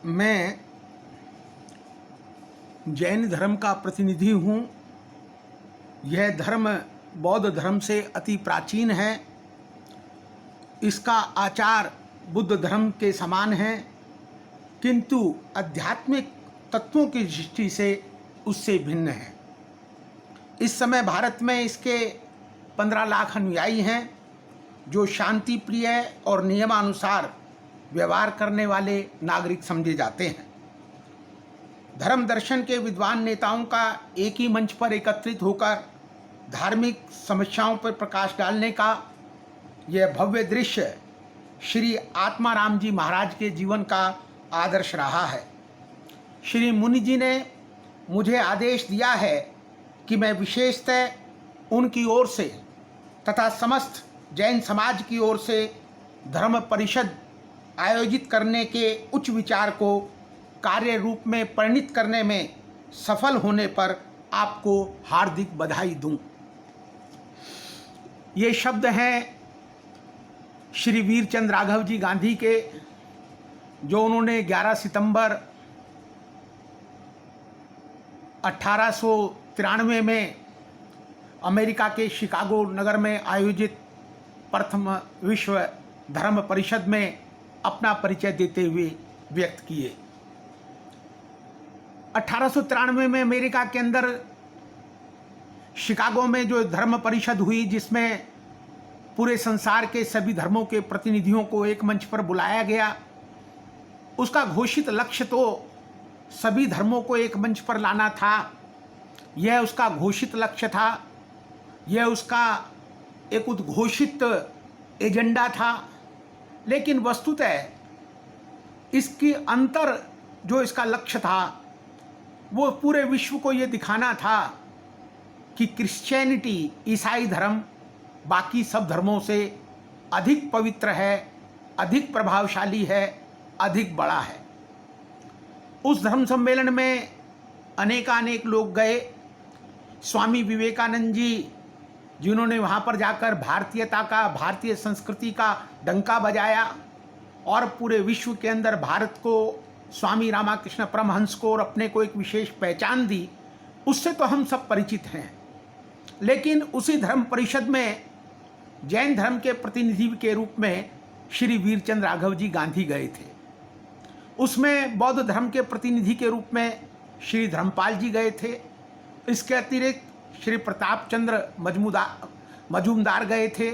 मैं जैन धर्म का प्रतिनिधि हूँ। यह धर्म बौद्ध धर्म से अति प्राचीन है। इसका आचार बुद्ध धर्म के समान है, किंतु आध्यात्मिक तत्वों की दृष्टि से उससे भिन्न है। इस समय भारत में इसके 15 लाख अनुयायी हैं, जो शांति प्रिय और नियमानुसार व्यवहार करने वाले नागरिक समझे जाते हैं। धर्म दर्शन के विद्वान नेताओं का एक ही मंच पर एकत्रित होकर धार्मिक समस्याओं पर प्रकाश डालने का यह भव्य दृश्य श्री आत्माराम जी महाराज के जीवन का आदर्श रहा है। श्री मुनि जी ने मुझे आदेश दिया है कि मैं विशेषतः उनकी ओर से तथा समस्त जैन समाज की ओर से धर्म परिषद आयोजित करने के उच्च विचार को कार्य रूप में परिणित करने में सफल होने पर आपको हार्दिक बधाई दूं। ये शब्द हैं श्री वीरचंद राघव जी गांधी के, जो उन्होंने 11 सितंबर 1893 में अमेरिका के शिकागो नगर में आयोजित प्रथम विश्व धर्म परिषद में अपना परिचय देते हुए व्यक्त किए। 1893 में अमेरिका के अंदर शिकागो में जो धर्म परिषद हुई, जिसमें पूरे संसार के सभी धर्मों के प्रतिनिधियों को एक मंच पर बुलाया गया, उसका घोषित लक्ष्य तो सभी धर्मों को एक मंच पर लाना था। यह उसका घोषित लक्ष्य था, यह उसका एक उद्घोषित एजेंडा था। लेकिन वस्तुतः इसकी अंतर जो इसका लक्ष्य था, वो पूरे विश्व को ये दिखाना था कि क्रिश्चियनिटी, ईसाई धर्म बाकी सब धर्मों से अधिक पवित्र है, अधिक प्रभावशाली है, अधिक बड़ा है। उस धर्म सम्मेलन में अनेकानेक लोग गए। स्वामी विवेकानंद जी, जिन्होंने वहाँ पर जाकर भारतीयता का, भारतीय संस्कृति का डंका बजाया और पूरे विश्व के अंदर भारत को, स्वामी रामकृष्ण परमहंस को और अपने को एक विशेष पहचान दी, उससे तो हम सब परिचित हैं। लेकिन उसी धर्म परिषद में जैन धर्म के प्रतिनिधि के रूप में श्री वीरचंद राघव जी गांधी गए थे। उसमें बौद्ध धर्म के प्रतिनिधि के रूप में श्री धर्मपाल जी गए थे। इसके अतिरिक्त श्री प्रताप चंद्र मजूमदार गए थे,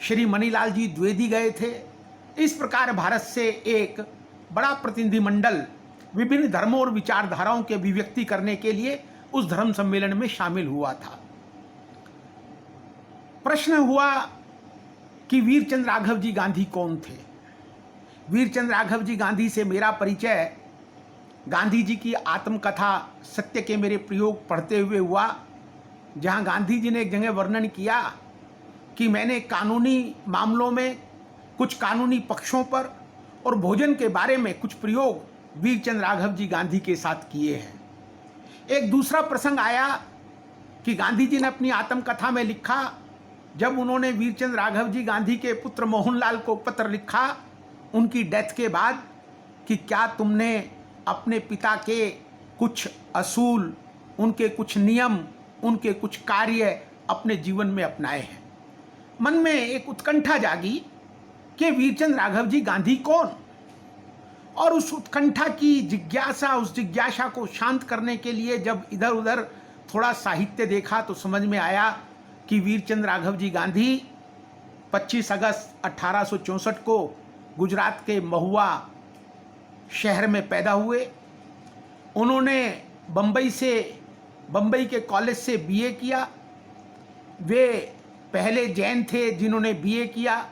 श्री मणिलाल जी द्विवेदी गए थे। इस प्रकार भारत से एक बड़ा प्रतिनिधिमंडल विभिन्न धर्मों और विचारधाराओं के अभिव्यक्ति करने के लिए उस धर्म सम्मेलन में शामिल हुआ था। प्रश्न हुआ कि वीरचंद राघव जी गांधी कौन थे। वीरचंद राघव जी गांधी से मेरा परिचय गांधी जी की आत्मकथा सत्य के मेरे प्रयोग पढ़ते हुए हुआ, जहां गांधी जी ने एक जगह वर्णन किया कि मैंने कानूनी मामलों में, कुछ कानूनी पक्षों पर और भोजन के बारे में कुछ प्रयोग वीरचंद राघव जी गांधी के साथ किए हैं। एक दूसरा प्रसंग आया कि गांधी जी ने अपनी आत्मकथा में लिखा, जब उन्होंने वीरचंद राघव जी गांधी के पुत्र मोहनलाल को पत्र लिखा उनकी डेथ के बाद, कि क्या तुमने अपने पिता के कुछ असूल, उनके कुछ नियम, उनके कुछ कार्य अपने जीवन में अपनाए हैं। मन में एक उत्कंठा जागी कि वीरचंद राघव जी गांधी कौन, और उस उत्कंठा की जिज्ञासा, उस जिज्ञासा को शांत करने के लिए जब इधर उधर थोड़ा साहित्य देखा तो समझ में आया कि वीरचंद राघव जी गांधी 25 अगस्त 1864 को गुजरात के महुआ शहर में पैदा हुए। उन्होंने बम्बई के कॉलेज से बीए किया। वे पहले जैन थे जिन्होंने बीए किया।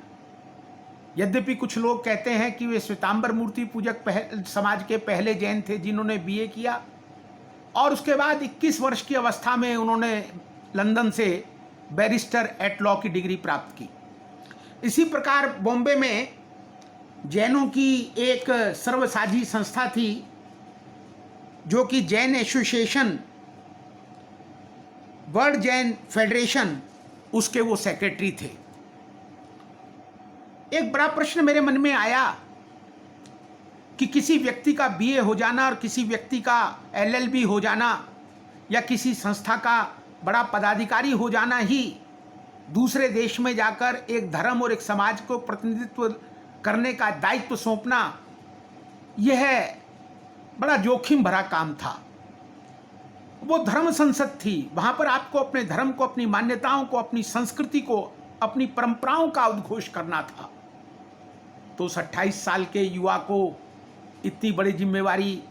यद्यपि कुछ लोग कहते हैं कि वे श्वेतांबर मूर्ति पूजक समाज के पहले जैन थे जिन्होंने बीए किया, और उसके बाद 21 वर्ष की अवस्था में उन्होंने लंदन से बैरिस्टर एट लॉ की डिग्री प्राप्त की। इसी प्रकार बॉम्बे में जैनों की एक सर्वसाझी संस्था थी, जो कि Jain association, world Jain federation, उसके वो सेक्रेटरी थे। एक बड़ा प्रश्न मेरे मन में आया कि किसी व्यक्ति का बीए हो जाना और किसी व्यक्ति का एलएलबी हो जाना या किसी संस्था का बड़ा पदाधिकारी हो जाना ही दूसरे देश में जाकर एक धर्म और एक समाज को प्रतिनिधित्व करने का दायित्व सौंपना, यह बड़ा जोखिम भरा काम था। वो धर्म संसद थी, वहां पर आपको अपने धर्म को, अपनी मान्यताओं को, अपनी संस्कृति को, अपनी परंपराओं का उद्घोष करना था। तो उस 28 साल के युवा को इतनी बड़ी जिम्मेवारी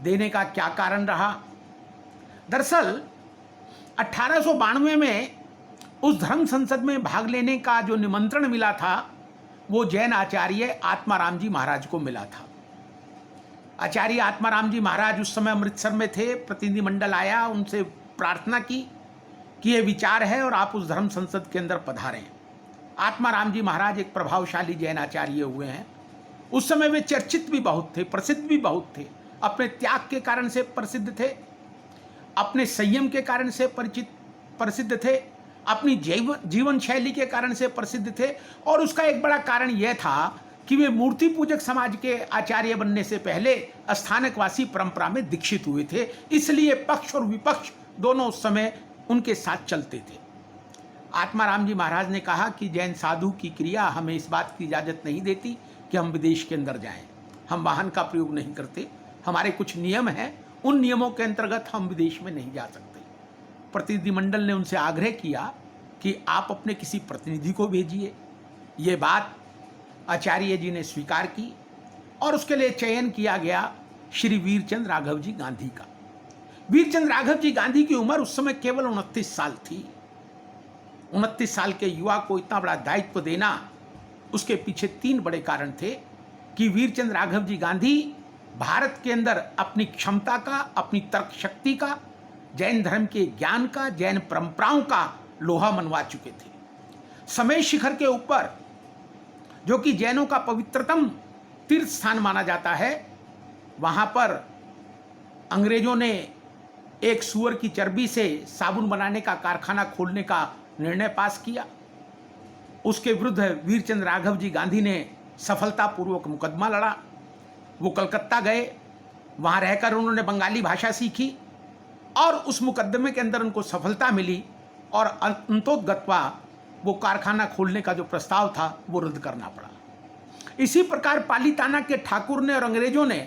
देने का क्या कारण रहा? दरअसल 1892 में उस धर्म संसद में भाग लेने का जो निमंत्रण मिला था वो जैन आचार्य आत्माराम जी महाराज को मिला था। आचार्य आत्माराम जी महाराज उस समय अमृतसर में थे। प्रतिनिधिमंडल आया, उनसे प्रार्थना की कि ये विचार है और आप उस धर्म संसद के अंदर पधारें। आत्माराम जी महाराज एक प्रभावशाली जैन आचार्य हुए हैं। उस समय वे चर्चित भी बहुत थे, प्रसिद्ध भी बहुत थे। अपने त्याग के कारण से प्रसिद्ध थे, अपने संयम के कारण से प्रसिद्ध थे, अपनी जीवन शैली के कारण से प्रसिद्ध थे। और उसका एक बड़ा कारण यह था कि वे मूर्ति पूजक समाज के आचार्य बनने से पहले स्थानकवासी परंपरा में दीक्षित हुए थे। इसलिए पक्ष और विपक्ष दोनों उस समय उनके साथ चलते थे। आत्माराम जी महाराज ने कहा कि जैन साधु की क्रिया हमें इस बात की इजाज़त नहीं देती कि हम विदेश के अंदर जाएं। हम वाहन का प्रयोग नहीं करते, हमारे कुछ नियम हैं, उन नियमों के अंतर्गत हम विदेश में नहीं जा सकते। प्रतिनिधिमंडल ने उनसे आग्रह किया कि आप अपने किसी प्रतिनिधि को भेजिए। ये बात आचार्य जी ने स्वीकार की और उसके लिए चयन किया गया श्री वीरचंद राघव जी गांधी का। वीरचंद राघव जी गांधी की उम्र उस समय केवल 29 साल थी। 29 साल के युवा को इतना बड़ा दायित्व देना, उसके पीछे 3 बड़े कारण थे कि वीरचंद राघव जी गांधी भारत के अंदर अपनी क्षमता का, अपनी तर्क शक्ति का, जैन धर्म के ज्ञान का, जैन परंपराओं का लोहा मनवा चुके थे। समय शिखर के ऊपर, जो कि जैनों का पवित्रतम तीर्थ स्थान माना जाता है, वहां पर अंग्रेजों ने एक सूअर की चर्बी से साबुन बनाने का कारखाना खोलने का निर्णय पास किया। उसके विरुद्ध वीरचंद राघव जी गांधी ने सफलतापूर्वक मुकदमा लड़ा। वो कलकत्ता गए, वहां रहकर उन्होंने बंगाली भाषा सीखी और उस मुकदमे के अंदर उनको सफलता मिली और अंतोगत्वा वो कारखाना खोलने का जो प्रस्ताव था वो रद्द करना पड़ा। इसी प्रकार पालीताना के ठाकुर ने और अंग्रेजों ने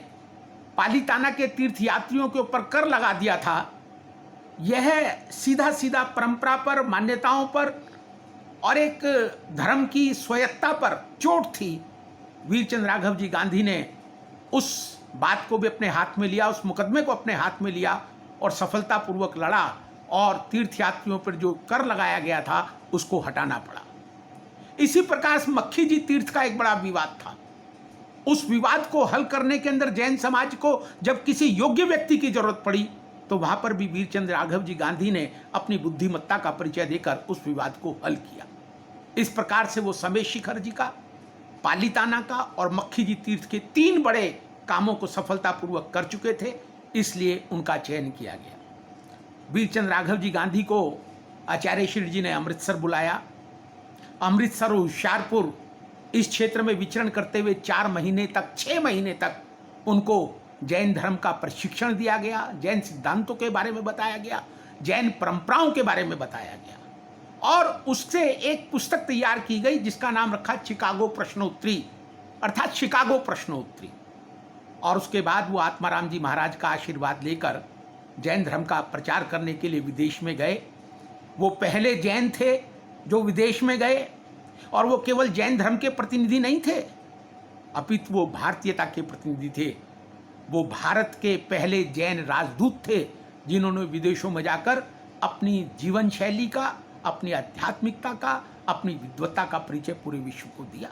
पालीताना के तीर्थयात्रियों के ऊपर कर लगा दिया था। यह सीधा सीधा परंपरा पर, मान्यताओं पर और एक धर्म की स्वायत्ता पर चोट थी। वीरचंद राघव जी गांधी ने उस बात को भी अपने हाथ में लिया, उस मुकदमे को अपने हाथ में लिया और सफलतापूर्वक लड़ा और तीर्थयात्रियों पर जो कर लगाया गया था उसको हटाना पड़ा। इसी प्रकार मक्खी जी तीर्थ का एक बड़ा विवाद था। उस विवाद को हल करने के अंदर जैन समाज को जब किसी योग्य व्यक्ति की जरूरत पड़ी तो वहां पर भी वीरचंद राघव जी गांधी ने अपनी बुद्धिमत्ता का परिचय देकर उस विवाद को हल किया। इस प्रकार से वो समय शिखर जी का, पालीताना का और मक्खी जी तीर्थ के 3 बड़े कामों को सफलतापूर्वक कर चुके थे, इसलिए उनका चयन किया गया। वीरचंद राघव जी गांधी को आचार्य श्री जी ने अमृतसर बुलाया। अमृतसर और होशियारपुर इस क्षेत्र में विचरण करते हुए 6 महीने तक उनको जैन धर्म का प्रशिक्षण दिया गया, जैन सिद्धांतों के बारे में बताया गया, जैन परंपराओं के बारे में बताया गया और उससे एक पुस्तक तैयार की गई जिसका नाम रखा शिकागो प्रश्नोत्तरी, अर्थात शिकागो प्रश्नोत्तरी। और उसके बाद वो आत्माराम जी महाराज का आशीर्वाद लेकर जैन धर्म का प्रचार करने के लिए विदेश में गए। वो पहले जैन थे जो विदेश में गए और वो केवल जैन धर्म के प्रतिनिधि नहीं थे, अपितु वो भारतीयता के प्रतिनिधि थे। वो भारत के पहले जैन राजदूत थे जिन्होंने विदेशों में जाकर अपनी जीवन शैली का, अपनी आध्यात्मिकता का, अपनी विद्वत्ता का परिचय पूरे विश्व को दिया।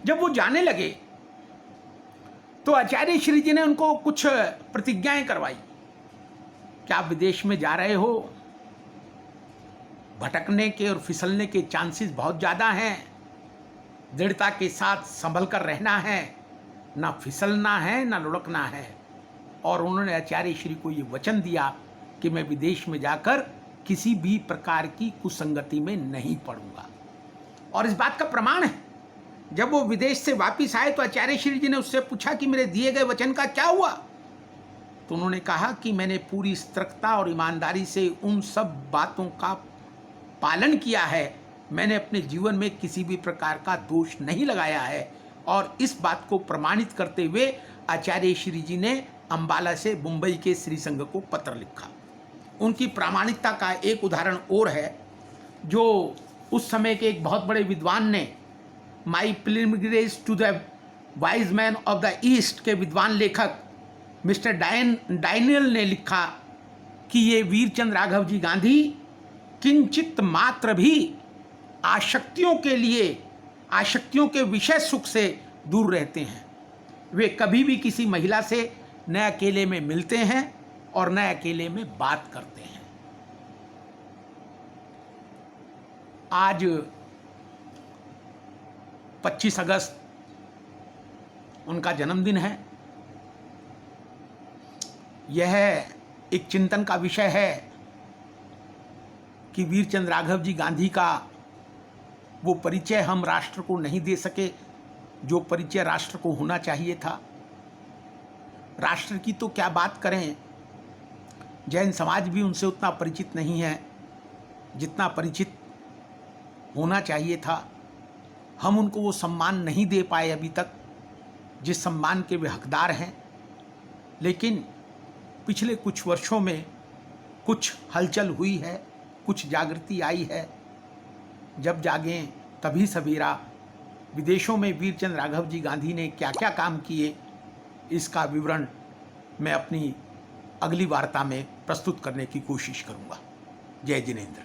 जब वो जाने लगे तो आचार्य श्री जी ने उनको कुछ प्रतिज्ञाएं करवाई कि आप विदेश में जा रहे हो, भटकने के और फिसलने के चांसेस बहुत ज़्यादा हैं, दृढ़ता के साथ संभल कर रहना है, ना फिसलना है ना लुढ़कना है। और उन्होंने आचार्य श्री को ये वचन दिया कि मैं विदेश में जाकर किसी भी प्रकार की कुसंगति में नहीं पड़ूंगा। और इस बात का प्रमाण है जब वो विदेश से वापिस आए तो आचार्य श्री जी ने उससे पूछा कि मेरे दिए गए वचन का क्या हुआ। तो उन्होंने कहा कि मैंने पूरी सतर्कता और ईमानदारी से उन सब बातों का पालन किया है, मैंने अपने जीवन में किसी भी प्रकार का दोष नहीं लगाया है। और इस बात को प्रमाणित करते हुए आचार्य श्री जी ने अंबाला से मुंबई के श्री संघ को पत्र लिखा। उनकी प्रामाणिकता का एक उदाहरण और है, जो उस समय के एक बहुत बड़े विद्वान ने my pilgrimage to the wise man of the east के विद्वान लेखक मिस्टर डायनियल ने लिखा कि ये वीरचंद राघव जी गांधी किंचित मात्र भी आसक्तियों के विषय सुख से दूर रहते हैं। वे कभी भी किसी महिला से न अकेले में मिलते हैं और न अकेले में बात करते हैं। आज 25 अगस्त उनका जन्मदिन है। यह एक चिंतन का विषय है कि वीरचंद राघव जी गांधी का वो परिचय हम राष्ट्र को नहीं दे सके जो परिचय राष्ट्र को होना चाहिए था। राष्ट्र की तो क्या बात करें, जैन समाज भी उनसे उतना परिचित नहीं है जितना परिचित होना चाहिए था। हम उनको वो सम्मान नहीं दे पाए अभी तक जिस सम्मान के वे हकदार हैं। लेकिन पिछले कुछ वर्षों में कुछ हलचल हुई है, कुछ जागृति आई है। जब जागें तभी सवेरा। विदेशों में वीरचंद राघव जी गांधी ने क्या क्या काम किए, इसका विवरण मैं अपनी अगली वार्ता में प्रस्तुत करने की कोशिश करूंगा। जय जिनेंद्र।